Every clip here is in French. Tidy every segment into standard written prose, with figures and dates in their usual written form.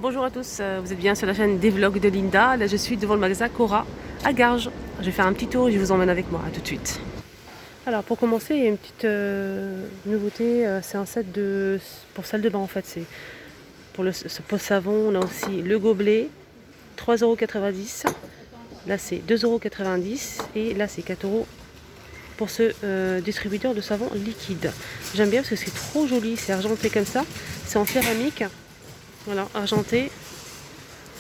Bonjour à tous, vous êtes bien sur la chaîne des vlogs de Linda. Là je suis devant le magasin Cora à Garges. Je vais faire un petit tour et je vous emmène avec moi, à tout de suite. Alors pour commencer, il y a une petite nouveauté, c'est un set pour salle de bain en fait. C'est pour ce pot savon, on a aussi le gobelet, 3,90 €. Là c'est 2,90 € et là c'est 4 € pour ce distributeur de savon liquide. J'aime bien parce que c'est trop joli, c'est argenté comme ça, c'est en céramique. Voilà, argenté.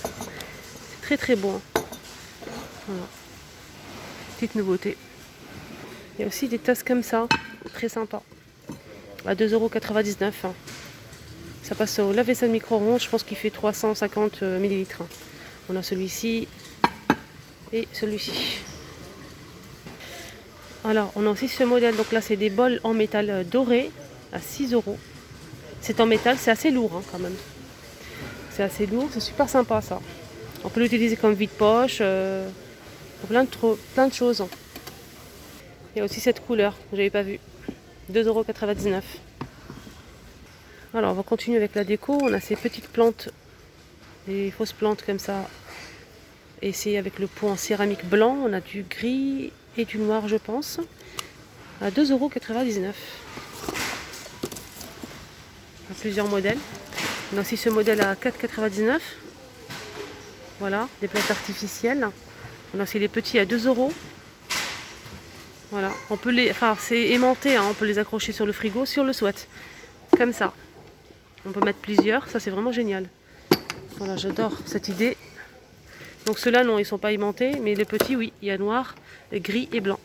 C'est très très beau. Hein. Voilà. Petite nouveauté. Il y a aussi des tasses comme ça, très sympa. À 2,99 €. Hein. Ça passe au lave-vaisselle micro-ondes, je pense qu'il fait 350 ml. On a celui-ci et celui-ci. Alors, on a aussi ce modèle. Donc là, c'est des bols en métal doré à 6 €. C'est en métal, c'est assez lourd hein, quand même. C'est assez lourd, c'est super sympa ça. On peut l'utiliser comme vide-poche, pour plein de choses. Il y a aussi cette couleur, je n'avais pas vu. 2,99 €. Alors on va continuer avec la déco. On a ces petites plantes, des fausses plantes comme ça. Et c'est avec le pot en céramique blanc. On a du gris et du noir je pense. À 2,99 €. On a plusieurs modèles. On a aussi ce modèle à 4,99 €. Voilà, des plantes artificielles. On a aussi les petits à 2 €. Voilà, on peut c'est aimanté, hein, on peut les accrocher sur le frigo si on le souhaite. Comme ça. On peut mettre plusieurs, ça c'est vraiment génial. Voilà, j'adore cette idée. Donc ceux-là, non, ils sont pas aimantés, mais les petits, oui, il y a noir, gris et blanc.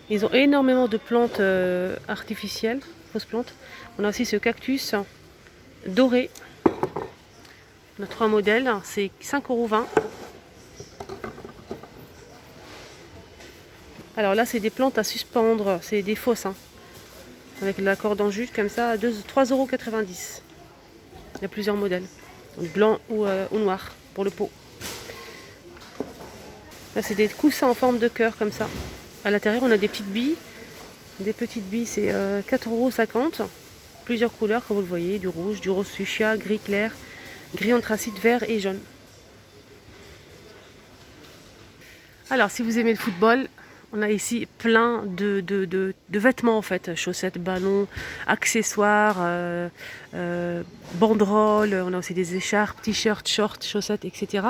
Ils ont énormément de plantes artificielles, fausses plantes. On a aussi ce cactus doré. On a 3 modèles, c'est 5,20 €. Alors là, c'est des plantes à suspendre, c'est des fausses, hein, avec la corde en jute comme ça, à 3,90 €. Il y a plusieurs modèles, donc blanc ou noir pour le pot. Là, c'est des coussins en forme de cœur comme ça. À l'intérieur, on a des petites billes. Des petites billes, c'est 4,50 €. Plusieurs couleurs, comme vous le voyez, du rouge, du rose fuchsia, gris clair, gris anthracite, vert et jaune. Alors, si vous aimez le football, on a ici plein de vêtements en fait, chaussettes, ballons, accessoires, banderoles, on a aussi des écharpes, t-shirts, shorts, chaussettes, etc.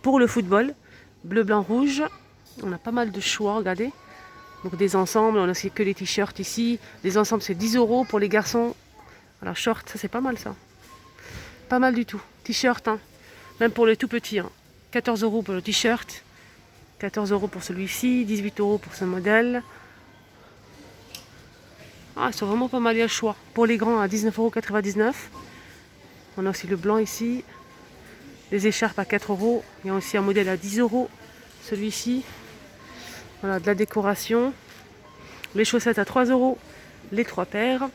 Pour le football, bleu, blanc, rouge, on a pas mal de choix, regardez. Donc des ensembles, on a aussi que les t-shirts ici, les ensembles c'est 10 € pour les garçons. Alors short, ça c'est pas mal ça. Pas mal du tout. T-shirt, hein. Même pour les tout petits, hein. 14 € pour le t-shirt. 14 € pour celui-ci, 18 € pour ce modèle. Ah, ils sont vraiment pas mal, il y a le choix. Pour les grands à 19,99 €. On a aussi le blanc ici. Les écharpes à 4 €. Il y a aussi un modèle à 10 €. Celui-ci. Voilà, de la décoration. Les chaussettes à 3 €. Les 3 paires.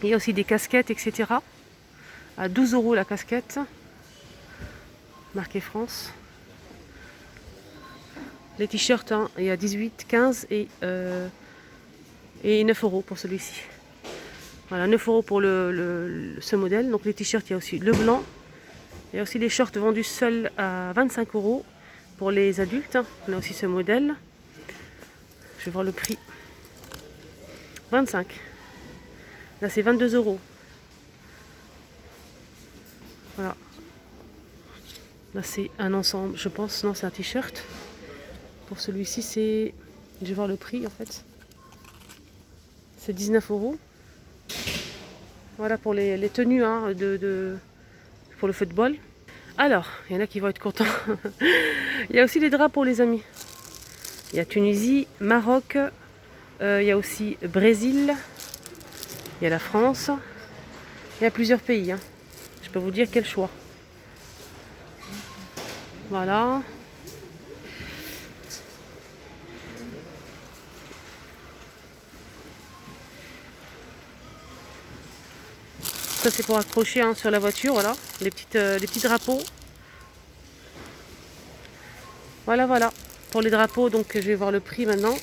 Il y a aussi des casquettes, etc. À 12 € la casquette. Marqué France. Les t-shirts, hein, il y a 18, 15 et 9 € pour celui-ci. Voilà, 9 € pour ce modèle. Donc les t-shirts, il y a aussi le blanc. Il y a aussi les shorts vendus seuls à 25 € pour les adultes. On a aussi ce modèle. Je vais voir le prix. 25. Là, c'est 22 €. Voilà. Là, c'est un ensemble, je pense. Non, c'est un t-shirt. Pour celui-ci, c'est... Je vais voir le prix, en fait. C'est 19 €. Voilà pour les tenues hein, pour le football. Alors, il y en a qui vont être contents. Il y a aussi les drapeaux, les amis. Il y a Tunisie, Maroc, il y a aussi Brésil, il y a la France. Il y a plusieurs pays. Hein. Je peux vous dire quel choix. Voilà. Ça c'est pour accrocher hein, sur la voiture, voilà, les petits drapeaux. Voilà, pour les drapeaux, donc je vais voir le prix maintenant.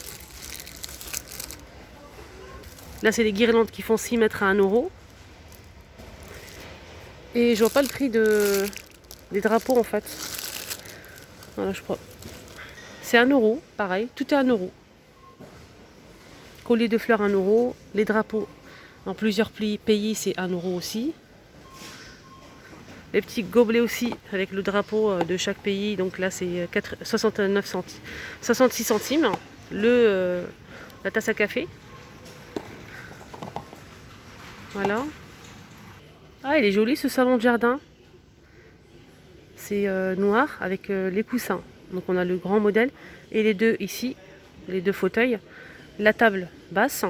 Là c'est les guirlandes qui font 6 mètres à 1 €. Et je vois pas le prix des drapeaux en fait. Voilà, je crois. C'est 1 €, pareil, tout est 1 €. Collier de fleurs 1 €. Les drapeaux dans plusieurs pays, c'est 1 € aussi. Les petits gobelets aussi, avec le drapeau de chaque pays. Donc là, c'est 69 centimes, 66 centimes. La tasse à café. Voilà. Ah, il est joli ce salon de jardin. C'est noir avec les coussins. Donc on a le grand modèle et les deux ici, les deux fauteuils. La table basse.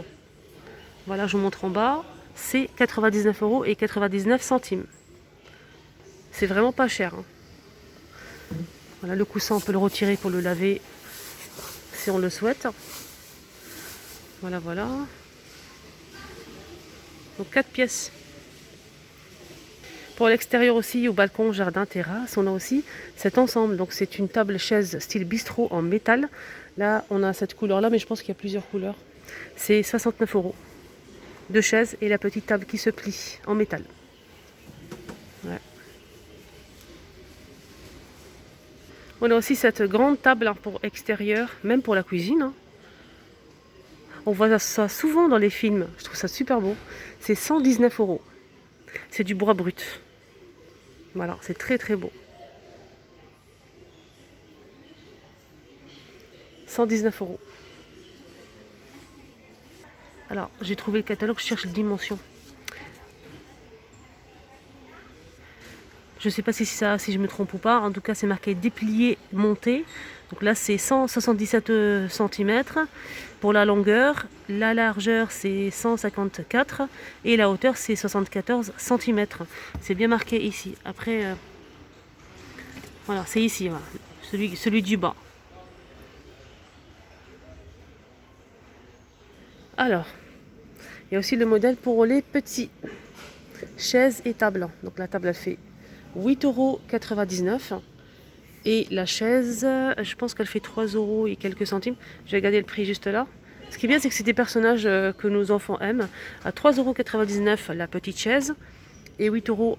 Voilà, je vous montre en bas. C'est 99,99 €. C'est vraiment pas cher, hein. Voilà, le coussin, on peut le retirer pour le laver si on le souhaite. Voilà, voilà. Donc 4 pièces. Pour l'extérieur aussi, au balcon, jardin, terrasse, on a aussi cet ensemble. Donc c'est une table chaise style bistrot en métal. Là, on a cette couleur-là, mais je pense qu'il y a plusieurs couleurs. C'est 69 €. Deux chaises et la petite table qui se plie en métal. Ouais. On a aussi cette grande table, hein, pour extérieur, même pour la cuisine, hein. On voit ça souvent dans les films. Je trouve ça super beau. C'est 119 €. C'est du bois brut. Voilà, c'est très très beau. 119 €. Alors, j'ai trouvé le catalogue, je cherche les dimensions. Je ne sais pas si je me trompe ou pas. En tout cas, c'est marqué déplié monté. Donc là, c'est 177 cm pour la longueur. La largeur, c'est 154 et la hauteur, c'est 74 cm. C'est bien marqué ici. Après, voilà, c'est ici, voilà, celui du bas. Alors, il y a aussi le modèle pour les petits. Chaises et table. Donc la table, elle fait 8,99 € et la chaise, je pense qu'elle fait 3 € et quelques centimes. Je vais regarder le prix juste là. Ce qui est bien, c'est que c'est des personnages que nos enfants aiment. À 3,99 € la petite chaise et 8,99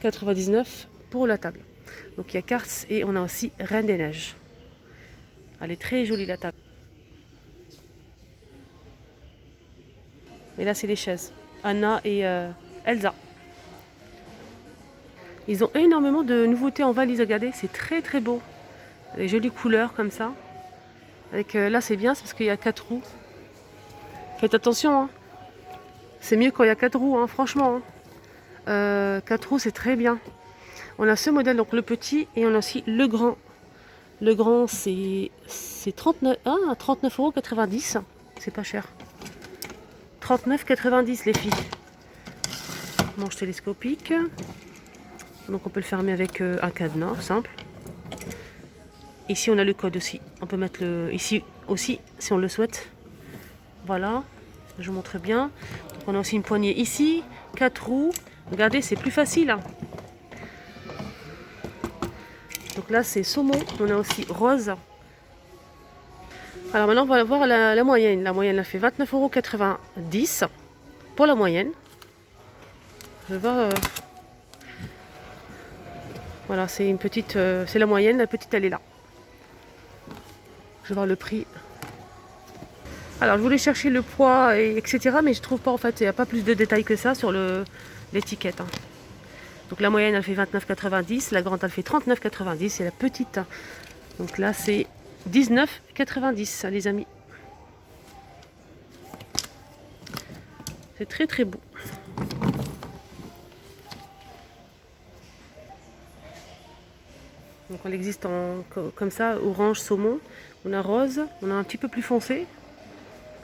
€ pour la table. Donc il y a Cars et on a aussi Reine des Neiges. Elle est très jolie la table. Et là, c'est les chaises. Anna et Elsa. Ils ont énormément de nouveautés en valise, regardez, c'est très très beau. Les jolies couleurs comme ça. Avec, là c'est bien, c'est parce qu'il y a 4 roues. Faites attention, hein. C'est mieux quand il y a 4 roues, hein, franchement, hein. 4 roues c'est très bien. On a ce modèle, donc le petit, et on a aussi le grand. Le grand c'est 39,90 €. C'est pas cher. 39,90 € les filles. Manche télescopique. Donc on peut le fermer avec un cadenas simple. Ici on a le code aussi. On peut mettre ici aussi si on le souhaite. Voilà, je vous montre bien. Donc on a aussi une poignée ici, 4 roues. Regardez, c'est plus facile, hein. Donc là c'est saumon. On a aussi rose. Alors maintenant on va voir la moyenne. La moyenne elle fait 29,90 € pour la moyenne. Je vais voir. Voilà, c'est une petite, c'est la moyenne. La petite elle est là. Je vais voir le prix. Alors je voulais chercher le poids, etc. Mais je trouve pas, en fait, il n'y a pas plus de détails que ça sur l'étiquette, hein. Donc la moyenne elle fait 29,90 €, la grande elle fait 39,90 € et la petite, donc là c'est 19,90 € les amis. C'est très très beau. Donc on existe comme ça, orange, saumon. On a rose, on a un petit peu plus foncé.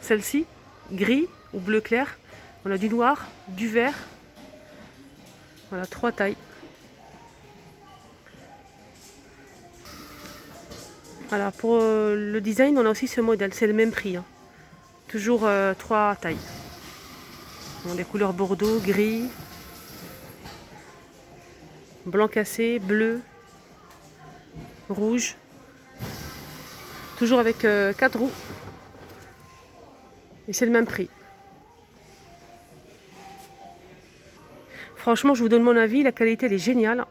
Celle-ci, gris ou bleu clair. On a du noir, du vert. Voilà, 3 tailles. Voilà, pour le design, on a aussi ce modèle. C'est le même prix, hein. Toujours 3 tailles. On a des couleurs bordeaux, gris, blanc cassé, bleu, rouge. Toujours avec 4 roues. Et c'est le même prix. Franchement, je vous donne mon avis, la qualité elle est géniale.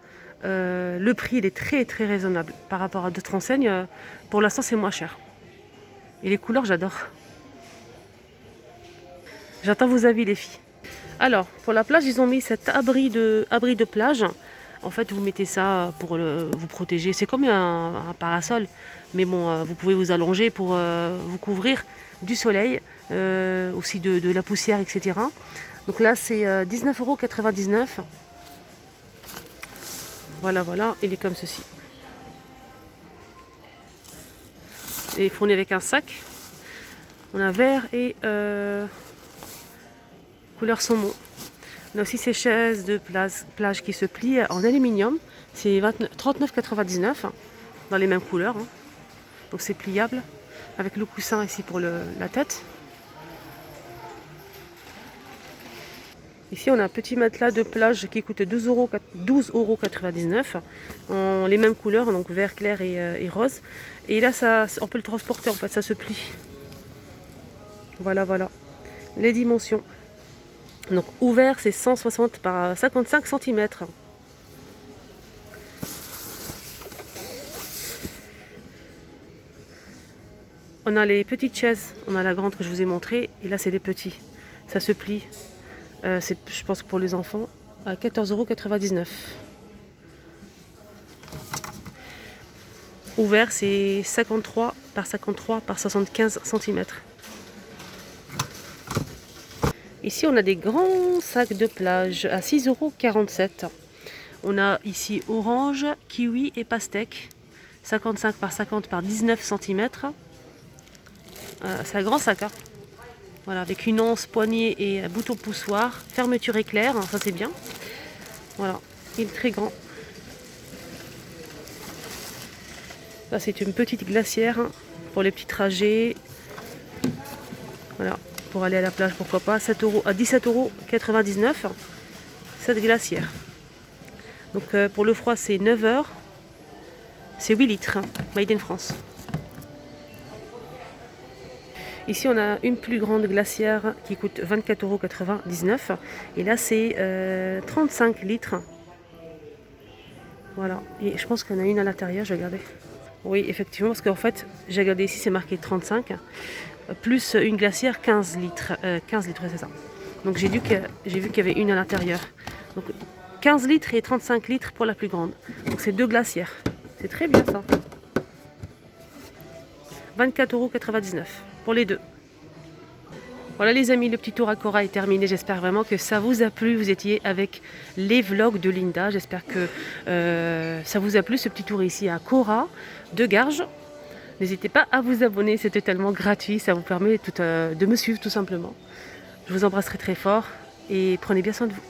Le prix il est très très raisonnable par rapport à d'autres enseignes. Pour l'instant, c'est moins cher. Et les couleurs, j'adore. J'attends vos avis, les filles. Alors, pour la plage, ils ont mis cet abri de plage. En fait, vous mettez ça pour vous protéger. C'est comme un parasol. Mais bon, vous pouvez vous allonger pour vous couvrir du soleil, aussi de la poussière, etc. Donc là, c'est 19,99 €. Voilà, voilà, il est comme ceci. Et fourni avec un sac. On a vert et couleur saumon. On a aussi ces chaises de plage qui se plient en aluminium. C'est 39,99 € dans les mêmes couleurs. Hein. Donc c'est pliable avec le coussin ici pour la tête. Ici on a un petit matelas de plage qui coûte 12,99 € en les mêmes couleurs, donc vert clair et rose. Et là ça, on peut le transporter en fait, ça se plie. Voilà, voilà. Les dimensions. Donc ouvert c'est 160 par 55 cm. On a les petites chaises, on a la grande que je vous ai montrée, et là c'est les petits. Ça se plie. C'est, je pense que pour les enfants, à 14,99 €. Ouvert c'est 53 par 53 par 75 cm. Ici on a des grands sacs de plage à 6,47 €. On a ici orange, kiwi et pastèque. 55 par 50 par 19 cm. C'est un grand sac. Hein. Voilà, avec une anse, poignée et bouton poussoir. Fermeture éclair, ça c'est bien. Voilà, il est très grand. Là c'est une petite glacière pour les petits trajets. Voilà, pour aller à la plage, pourquoi pas. 7 € à 17,99 €. Cette glacière. Donc pour le froid c'est 9 h. C'est 8 litres, made in France. Ici, on a une plus grande glacière qui coûte 24,99 €. Et là, c'est 35 litres. Voilà. Et je pense qu'il y en a une à l'intérieur, je vais regarder. Oui, effectivement, parce qu'en fait, j'ai regardé ici, c'est marqué 35. Plus une glacière, 15 litres. 15 litres, c'est ça. Donc j'ai vu qu'il y avait une à l'intérieur. Donc 15 litres et 35 litres pour la plus grande. Donc c'est deux glacières. C'est très bien ça. 24,99 € pour les deux. Voilà les amis, le petit tour à Cora est terminé. J'espère vraiment que ça vous a plu. Vous étiez avec les vlogs de Linda. J'espère que ça vous a plu ce petit tour ici à Cora de Garges. N'hésitez pas à vous abonner, c'est totalement gratuit. Ça vous permet de me suivre tout simplement. Je vous embrasse très très fort et prenez bien soin de vous.